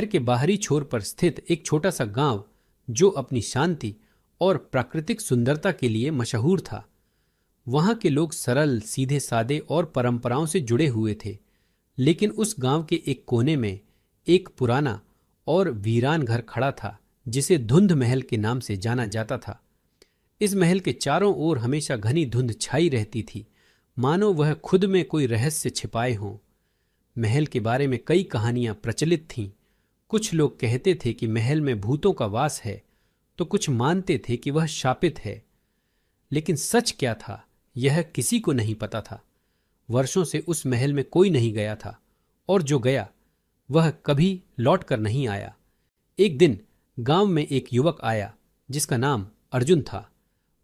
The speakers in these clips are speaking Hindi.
शहर के बाहरी छोर पर स्थित एक छोटा सा गांव जो अपनी शांति और प्राकृतिक सुंदरता के लिए मशहूर था। वहां के लोग सरल, सीधे सादे और परंपराओं से जुड़े हुए थे। लेकिन उस गांव के एक कोने में एक पुराना और वीरान घर खड़ा था जिसे धुंध महल के नाम से जाना जाता था। इस महल के चारों ओर हमेशा घनी धुंध छाई रहती थी, मानो वह खुद में कोई रहस्य छिपाए हों। महल के बारे में कई कहानियां प्रचलित थीं। कुछ लोग कहते थे कि महल में भूतों का वास है, तो कुछ मानते थे कि वह शापित है। लेकिन सच क्या था, यह किसी को नहीं पता था। वर्षों से उस महल में कोई नहीं गया था, और जो गया वह कभी लौट कर नहीं आया। एक दिन गांव में एक युवक आया जिसका नाम अर्जुन था।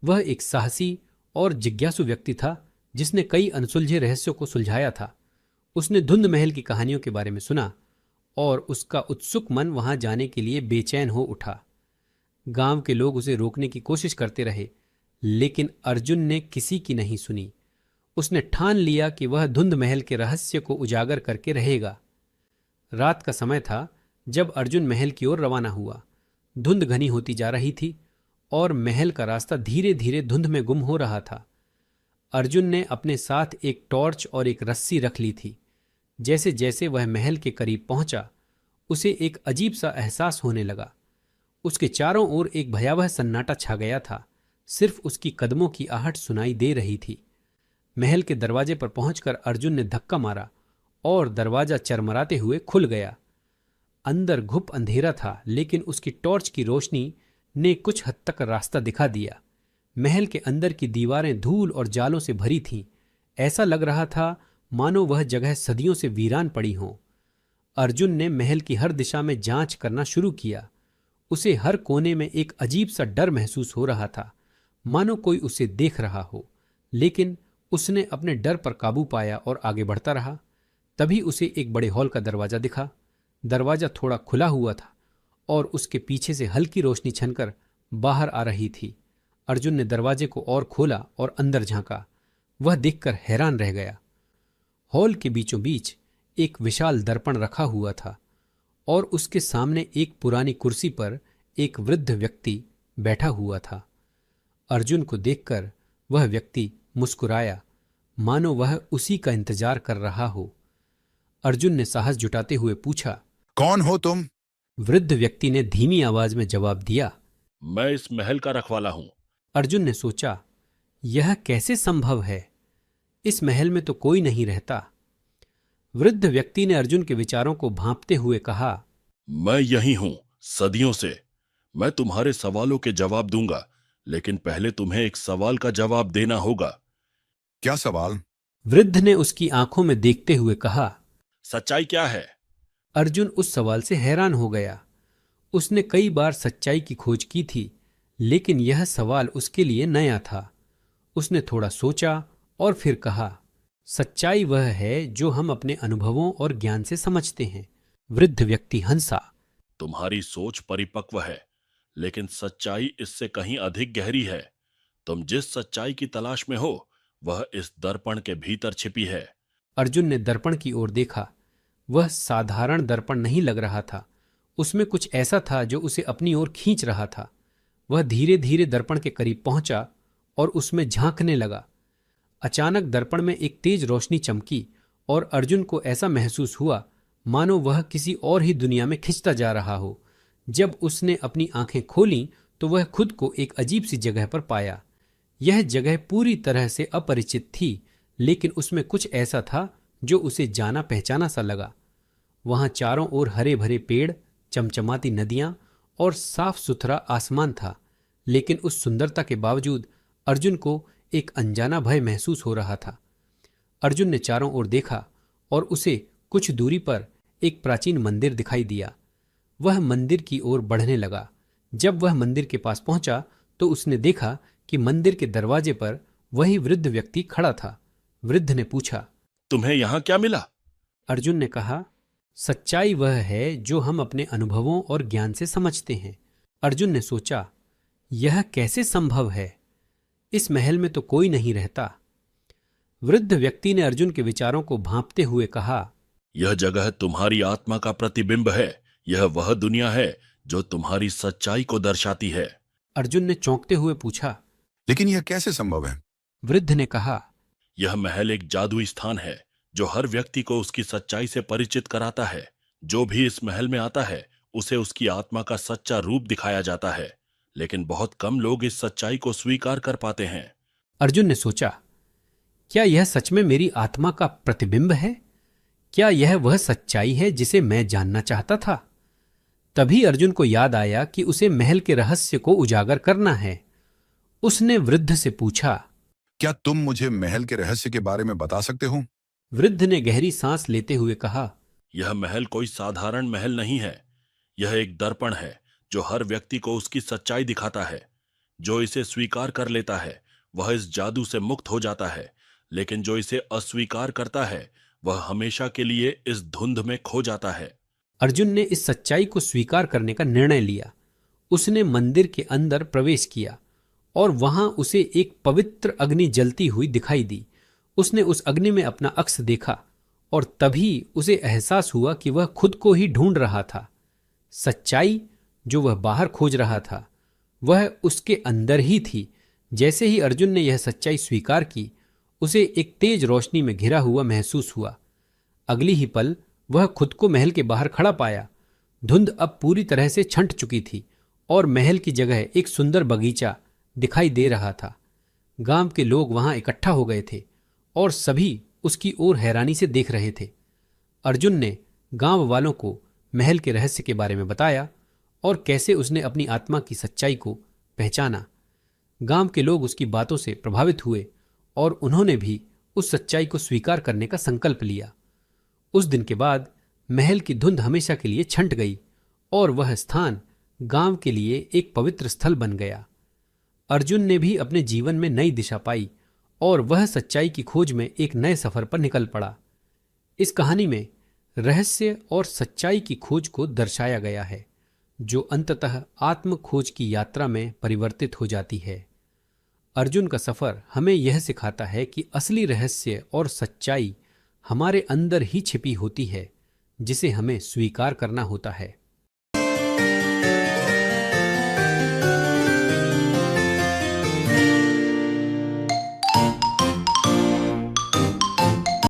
वह एक साहसी और जिज्ञासु व्यक्ति था जिसने कई अनसुलझे रहस्यों को सुलझाया था। उसने धुंध महल की कहानियों के बारे में सुना और उसका उत्सुक मन वहां जाने के लिए बेचैन हो उठा। गांव के लोग उसे रोकने की कोशिश करते रहे, लेकिन अर्जुन ने किसी की नहीं सुनी। उसने ठान लिया कि वह धुंध महल के रहस्य को उजागर करके रहेगा। रात का समय था जब अर्जुन महल की ओर रवाना हुआ। धुंध घनी होती जा रही थी और महल का रास्ता धीरे धीरे धुंध में गुम हो रहा था। अर्जुन ने अपने साथ एक टॉर्च और एक रस्सी रख ली थी। जैसे जैसे वह महल के करीब पहुंचा, उसे एक अजीब सा एहसास होने लगा। उसके चारों ओर एक भयावह सन्नाटा छा गया था। सिर्फ उसकी कदमों की आहट सुनाई दे रही थी। महल के दरवाजे पर पहुंचकर अर्जुन ने धक्का मारा और दरवाजा चरमराते हुए खुल गया। अंदर घुप अंधेरा था, लेकिन उसकी टॉर्च की रोशनी ने कुछ हद तक रास्ता दिखा दिया। महल के अंदर की दीवारें धूल और जालों से भरी थीं। ऐसा लग रहा था मानो वह जगह सदियों से वीरान पड़ी हो। अर्जुन ने महल की हर दिशा में जांच करना शुरू किया। उसे हर कोने में एक अजीब सा डर महसूस हो रहा था, मानो कोई उसे देख रहा हो। लेकिन उसने अपने डर पर काबू पाया और आगे बढ़ता रहा। तभी उसे एक बड़े हॉल का दरवाजा दिखा। दरवाजा थोड़ा खुला हुआ था और उसके पीछे से हल्की रोशनी छनकर बाहर आ रही थी। अर्जुन ने दरवाजे को और खोला और अंदर झांका। वह देखकर हैरान रह गया। हॉल के बीचों बीच एक विशाल दर्पण रखा हुआ था और उसके सामने एक पुरानी कुर्सी पर एक वृद्ध व्यक्ति बैठा हुआ था। अर्जुन को देखकर वह व्यक्ति मुस्कुराया, मानो वह उसी का इंतजार कर रहा हो। अर्जुन ने साहस जुटाते हुए पूछा, कौन हो तुम? वृद्ध व्यक्ति ने धीमी आवाज में जवाब दिया, मैं इस महल का रखवाला हूं। अर्जुन ने सोचा, यह कैसे संभव है? इस महल में तो कोई नहीं रहता। वृद्ध व्यक्ति ने अर्जुन के विचारों को भांपते हुए कहा, मैं यही हूं सदियों से। मैं तुम्हारे सवालों के जवाब दूंगा, लेकिन पहले तुम्हें एक सवाल का जवाब देना होगा। क्या सवाल? वृद्ध ने उसकी आंखों में देखते हुए कहा। सच्चाई क्या है? अर्जुन उस सवाल से हैरान हो गया। उसने कई बार सच्चाई की खोज की थी, लेकिन यह सवाल उसके लिए नया था। उसने थोड़ा सोचा और फिर कहा, सच्चाई वह है जो हम अपने अनुभवों और ज्ञान से समझते हैं। वृद्ध व्यक्ति हंसा। तुम्हारी सोच परिपक्व है, लेकिन सच्चाई इससे कहीं अधिक गहरी है। तुम जिस सच्चाई की तलाश में हो वह इस दर्पण के भीतर छिपी है। अर्जुन ने दर्पण की ओर देखा। वह साधारण दर्पण नहीं लग रहा था। उसमें कुछ ऐसा था जो उसे अपनी ओर खींच रहा था। वह धीरे धीरे दर्पण के करीब पहुंचा और उसमें झांकने लगा। अचानक दर्पण में एक तेज रोशनी चमकी और अर्जुन को ऐसा महसूस हुआ मानो वह किसी और ही दुनिया में खिंचता जा रहा हो। जब उसने अपनी आंखें खोलीं तो वह खुद को एक अजीब सी जगह पर पाया। यह जगह पूरी तरह से अपरिचित थी, लेकिन उसमें कुछ ऐसा था जो उसे जाना पहचाना सा लगा। वहां चारों ओर हरे भरे पेड़, चमचमाती नदियां और साफ सुथरा आसमान था। लेकिन उस सुंदरता के बावजूद अर्जुन को एक अनजाना भय महसूस हो रहा था। अर्जुन ने चारों ओर देखा और उसे कुछ दूरी पर एक प्राचीन मंदिर दिखाई दिया। वह मंदिर की ओर बढ़ने लगा। जब वह मंदिर के पास पहुंचा तो उसने देखा कि मंदिर के दरवाजे पर वही वृद्ध व्यक्ति खड़ा था। वृद्ध ने पूछा, तुम्हें यहां क्या मिला? अर्जुन ने कहा, सच्चाई वह है जो हम अपने अनुभवों और ज्ञान से समझते हैं। अर्जुन ने सोचा, यह कैसे संभव है? इस महल में तो कोई नहीं रहता। वृद्ध व्यक्ति ने अर्जुन के विचारों को भांपते हुए कहा, यह जगह तुम्हारी आत्मा का प्रतिबिंब है। यह वह दुनिया है जो तुम्हारी सच्चाई को दर्शाती है। अर्जुन ने चौंकते हुए पूछा। लेकिन यह कैसे संभव है? वृद्ध ने कहा। यह महल एक जादुई स्थान है जो हर व्यक्ति को उसकी सच्चाई से परिचित कराता है। जो भी इस महल में आता है उसे उसकी आत्मा का सच्चा रूप दिखाया जाता है, लेकिन बहुत कम लोग इस सच्चाई को स्वीकार कर पाते हैं। अर्जुन ने सोचा, क्या यह सच में मेरी आत्मा का प्रतिबिंब है? क्या यह वह सच्चाई है जिसे मैं जानना चाहता था? तभी अर्जुन को याद आया कि उसे महल के रहस्य को उजागर करना है। उसने वृद्ध से पूछा, क्या तुम मुझे महल के रहस्य के बारे में बता सकते हो? वृद्ध ने गहरी सांस लेते हुए कहा, यह महल कोई साधारण महल नहीं है। यह एक दर्पण है जो हर व्यक्ति को उसकी सच्चाई दिखाता है। जो इसे स्वीकार कर लेता है वह इस जादू से मुक्त हो जाता है, लेकिन जो इसे अस्वीकार करता है वह हमेशा के लिए इस धुंध में खो जाता है। अर्जुन ने इस सच्चाई को स्वीकार करने का निर्णय लिया। उसने मंदिर के अंदर प्रवेश किया और वहां उसे एक पवित्र अग्नि जलती हुई दिखाई दी। उसने उस अग्नि में अपना अक्स देखा और तभी उसे एहसास हुआ कि वह खुद को ही ढूंढ रहा था। सच्चाई जो वह बाहर खोज रहा था वह उसके अंदर ही थी। जैसे ही अर्जुन ने यह सच्चाई स्वीकार की, उसे एक तेज रोशनी में घिरा हुआ महसूस हुआ। अगली ही पल वह खुद को महल के बाहर खड़ा पाया। धुंध अब पूरी तरह से छंट चुकी थी और महल की जगह एक सुंदर बगीचा दिखाई दे रहा था। गांव के लोग वहां इकट्ठा हो गए थे और सभी उसकी ओर हैरानी से देख रहे थे। अर्जुन ने गांव वालों को महल के रहस्य के बारे में बताया और कैसे उसने अपनी आत्मा की सच्चाई को पहचाना। गांव के लोग उसकी बातों से प्रभावित हुए और उन्होंने भी उस सच्चाई को स्वीकार करने का संकल्प लिया। उस दिन के बाद महल की धुंध हमेशा के लिए छंट गई और वह स्थान गांव के लिए एक पवित्र स्थल बन गया। अर्जुन ने भी अपने जीवन में नई दिशा पाई और वह सच्चाई की खोज में एक नए सफर पर निकल पड़ा। इस कहानी में रहस्य और सच्चाई की खोज को दर्शाया गया है, जो अंततः आत्म खोज की यात्रा में परिवर्तित हो जाती है। अर्जुन का सफर हमें यह सिखाता है कि असली रहस्य और सच्चाई हमारे अंदर ही छिपी होती है, जिसे हमें स्वीकार करना होता है।